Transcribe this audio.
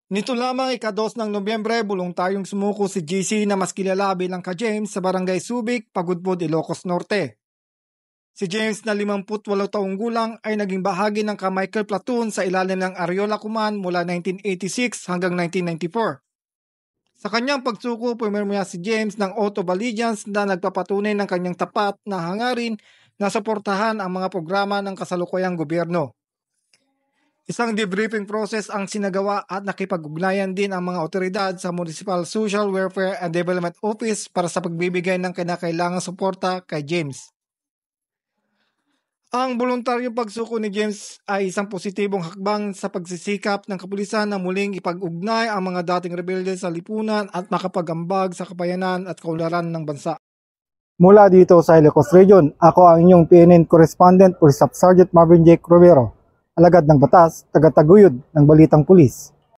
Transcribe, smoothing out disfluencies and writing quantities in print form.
Nito lamang ika-2 ng Nobyembre, voluntaryong sumuko si GC na mas kilala bilang ka-James sa Barangay Subic, Pagudpod, Ilocos Norte. Si James na 58 taong gulang ay naging bahagi ng Ka-Michael Platoon sa ilalim ng Ariola Command mula 1986 hanggang 1994. Sa kanyang pagsuko, pumirma si James ng Oath of Allegiance na nagpapatunay ng kanyang tapat na hangarin na suportahan ang mga programa ng kasalukuyang gobyerno. Isang debriefing process ang sinagawa at nakipag-ugnayan din ang mga otoridad sa Municipal Social Welfare and Development Office para sa pagbibigay ng kinakailangang suporta kay James. Ang voluntaryong pagsuko ni James ay isang positibong hakbang sa pagsisikap ng kapulisan na muling ipag-ugnay ang mga dating rebelde sa lipunan at makapag-ambag sa kapayanan at kaunlaran ng bansa. Mula dito sa Ilocos Region, ako ang inyong PNN correspondent, Police Staff Sergeant Marvin J. Crovero, alagad ng batas, taga-taguyod ng Balitang Pulis.